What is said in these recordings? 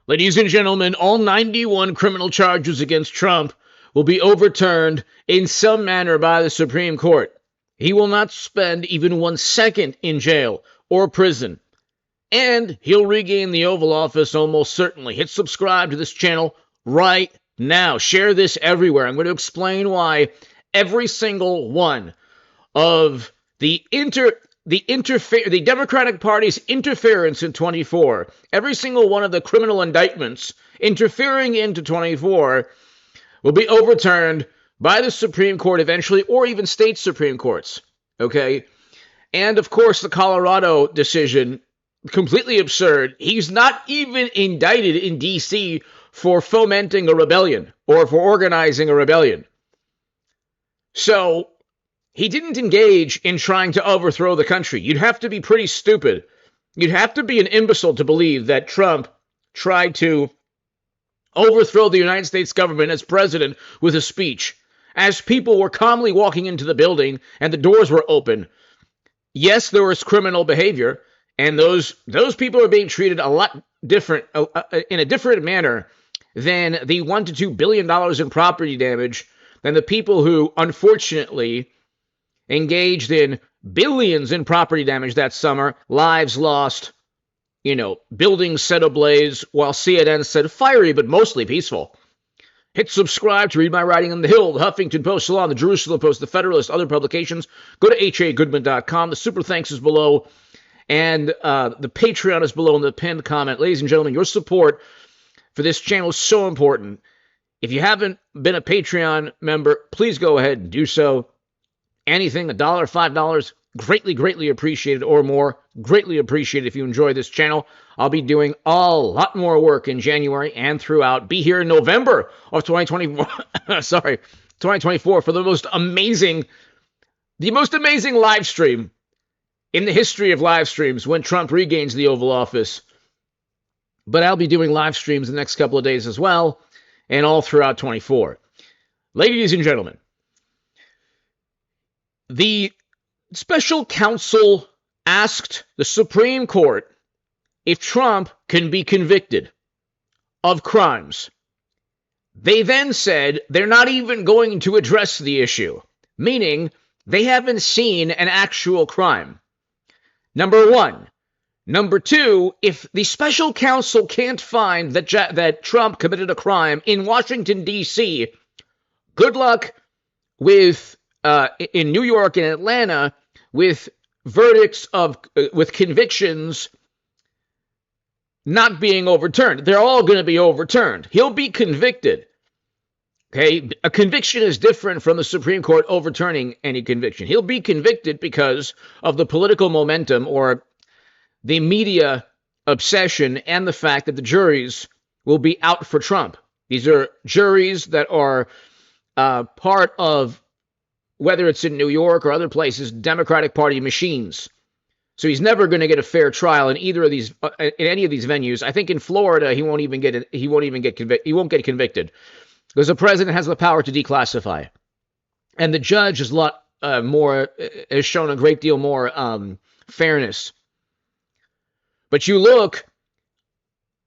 Ladies and gentlemen, all 91 criminal charges against Trump will be overturned in some manner by the Supreme Court. He will not spend even 1 second in jail or prison. And he'll regain the Oval Office almost certainly. Hit subscribe to this channel right now. Share this everywhere. I'm going to explain why every single one of the Democratic Party's interference in 24, every single one of the criminal indictments interfering into 24 will be overturned by the Supreme Court eventually, or even state Supreme Courts. Okay? And of course, the Colorado decision, completely absurd. He's not even indicted in D.C. for fomenting a rebellion or for organizing a rebellion. So he didn't engage in trying to overthrow the country. You'd have to be pretty stupid. You'd have to be an imbecile to believe that Trump tried to overthrow the United States government as president with a speech, as people were calmly walking into the building and the doors were open. Yes, there was criminal behavior, and those people are being treated a lot different, in a different manner than the $1 to $2 billion in property damage, than the people who, unfortunately, engaged in billions in property damage that summer, lives lost, buildings set ablaze, while CNN said fiery but mostly peaceful. Hit subscribe to read my writing on the Hill, the Huffington Post, Salon, the Jerusalem Post, the Federalist, other publications. Go to hagoodman.com. The super thanks is below, and the Patreon is below in the pinned comment. Ladies and gentlemen, your support for this channel is so important. If you haven't been a Patreon member, please go ahead and do so. Anything, $1, $5, greatly appreciated, or more, greatly appreciated if you enjoy this channel. I'll be doing a lot more work in January and throughout. Be here in November of 2024, 2024 for the most amazing live stream in the history of live streams when Trump regains the Oval Office. But I'll be doing live streams the next couple of days as well, and all throughout 24. Ladies and gentlemen, the special counsel asked the Supreme Court if Trump can be convicted of crimes. They then said they're not even going to address the issue, meaning they haven't seen an actual crime. Number one. Number two, if the special counsel can't find that Trump committed a crime in Washington, D.C., good luck with in New York and Atlanta with verdicts with convictions not being overturned. They're all going to be overturned. He'll be convicted. Okay, a conviction is different from the Supreme Court overturning any conviction. He'll be convicted because of the political momentum or the media obsession and the fact that the juries will be out for Trump. These are juries that are part of, whether it's in New York or other places, Democratic Party machines. So he's never going to get a fair trial in either of these, in any of these venues. I think in Florida he won't get convicted because the president has the power to declassify, and the judge is has shown a great deal more fairness. But you look,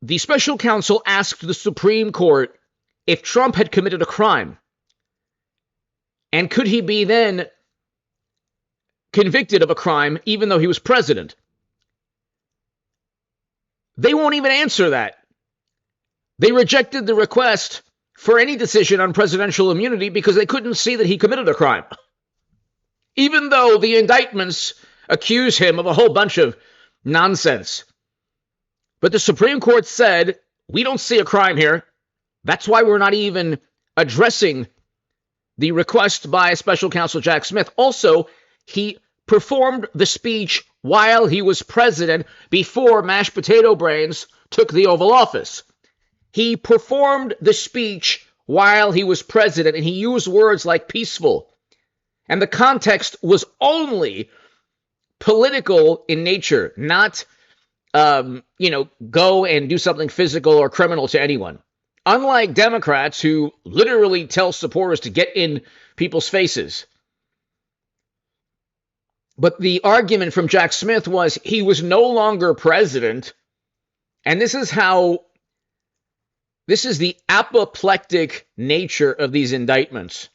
the special counsel asked the Supreme Court if Trump had committed a crime. And could he be then convicted of a crime even though he was president? They won't even answer that. They rejected the request for any decision on presidential immunity because they couldn't see that he committed a crime. Even though the indictments accuse him of a whole bunch of nonsense. But the Supreme Court said, we don't see a crime here. That's why we're not even addressing the request by special counsel Jack Smith. Also, he performed the speech while he was president before Mashed Potato Brains took the Oval Office. He performed the speech while he was president, and he used words like peaceful. And the context was only political in nature, not, go and do something physical or criminal to anyone. Unlike Democrats who literally tell supporters to get in people's faces. But the argument from Jack Smith was he was no longer president, and this is how This is the apoplectic nature of these indictments.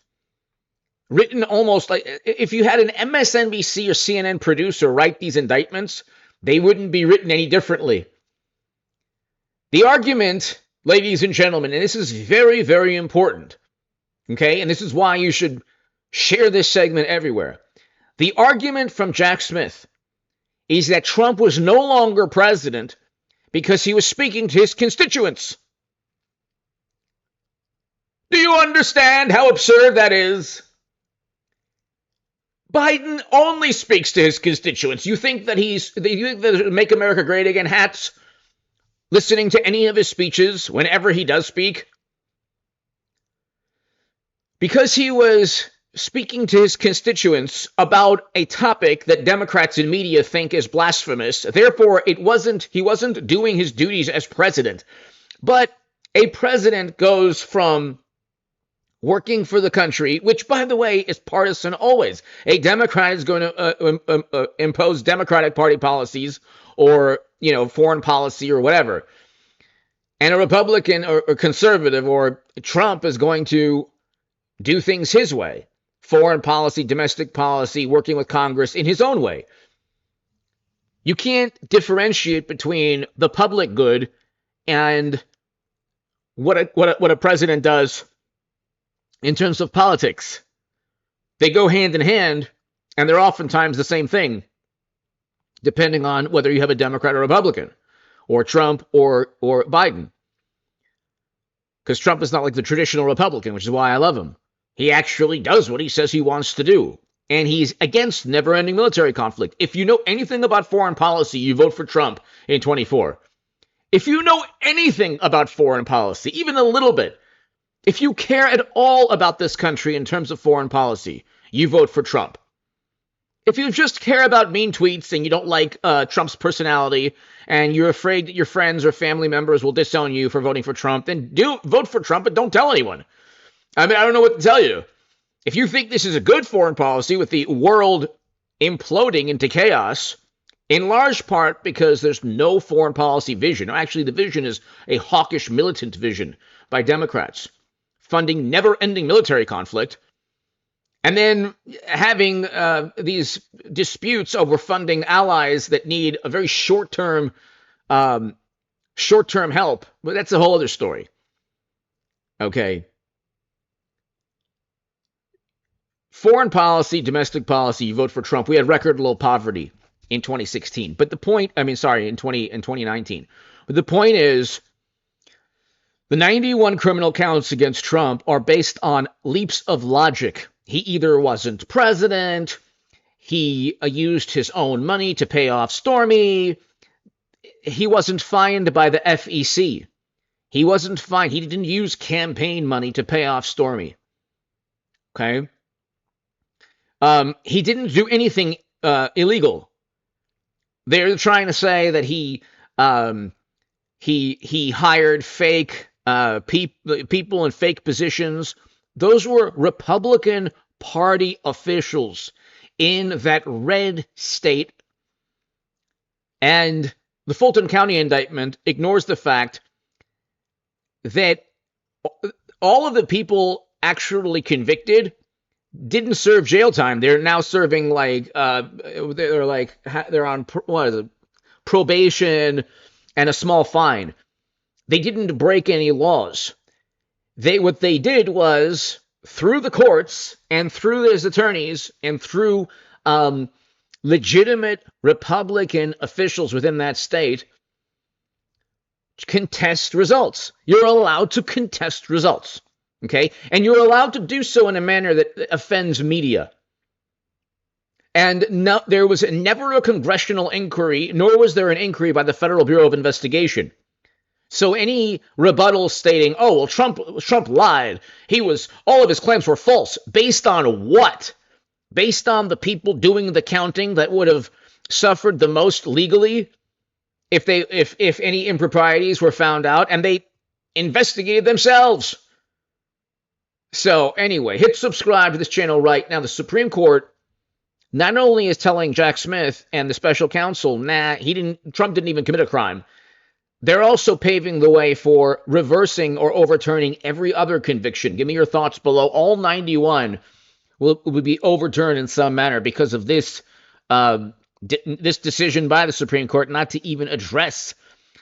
Written almost like if you had an MSNBC or CNN producer write these indictments, they wouldn't be written any differently. The argument, ladies and gentlemen, and this is very, very important, okay, and this is why you should share this segment everywhere. The argument from Jack Smith is that Trump was no longer president because he was speaking to his constituents. Do you understand how absurd that is? Biden only speaks to his constituents. You think that the Make America Great Again hats listening to any of his speeches whenever he does speak? Because he was speaking to his constituents about a topic that Democrats and media think is blasphemous. Therefore, he wasn't doing his duties as president. But a president goes from working for the country, which, by the way, is partisan always. A Democrat is going to impose Democratic Party policies or, foreign policy or whatever. And a Republican or conservative or Trump is going to do things his way. Foreign policy, domestic policy, working with Congress in his own way. You can't differentiate between the public good and what a president does in terms of politics. They go hand in hand, and they're oftentimes the same thing, depending on whether you have a Democrat or Republican, or Trump or Biden. Because Trump is not like the traditional Republican, which is why I love him. He actually does what he says he wants to do. And he's against never-ending military conflict. If you know anything about foreign policy, you vote for Trump in 24. If you know anything about foreign policy, even a little bit, if you care at all about this country in terms of foreign policy, you vote for Trump. If you just care about mean tweets and you don't like Trump's personality and you're afraid that your friends or family members will disown you for voting for Trump, then do vote for Trump, but don't tell anyone. I mean, I don't know what to tell you. If you think this is a good foreign policy with the world imploding into chaos, in large part because there's no foreign policy vision. Actually, the vision is a hawkish militant vision by Democrats, funding never-ending military conflict, and then having these disputes over funding allies that need a very short-term help. But that's a whole other story. Okay. Foreign policy, domestic policy, you vote for Trump. We had record low poverty in 2016. But the point, in 2019. But the point is, the 91 criminal counts against Trump are based on leaps of logic. He either wasn't president, he used his own money to pay off Stormy, he wasn't fined by the FEC. He wasn't fined. He didn't use campaign money to pay off Stormy. Okay? He didn't do anything illegal. They're trying to say that he hired fake people in fake positions. Those were Republican Party officials in that red state. And the Fulton County indictment ignores the fact that all of the people actually convicted didn't serve jail time. They're now serving they're on probation and a small fine. They didn't break any laws. What they did was, through the courts and through his attorneys and through legitimate Republican officials within that state, contest results. You're allowed to contest results. Okay? And you're allowed to do so in a manner that offends media. And no, there was never a congressional inquiry, nor was there an inquiry by the Federal Bureau of Investigation. So any rebuttal stating, oh, well, Trump lied. All of his claims were false. Based on what? Based on the people doing the counting that would have suffered the most legally if any improprieties were found out, and they investigated themselves. So anyway, hit subscribe to this channel right now. The Supreme Court not only is telling Jack Smith and the special counsel, Trump didn't even commit a crime. They're also paving the way for reversing or overturning every other conviction. Give me your thoughts below. All 91 will be overturned in some manner because of this this decision by the Supreme Court not to even address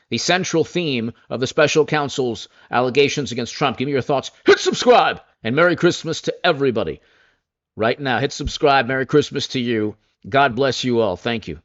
the central theme of the special counsel's allegations against Trump. Give me your thoughts. Hit subscribe, and Merry Christmas to everybody. Right now, hit subscribe. Merry Christmas to you. God bless you all. Thank you.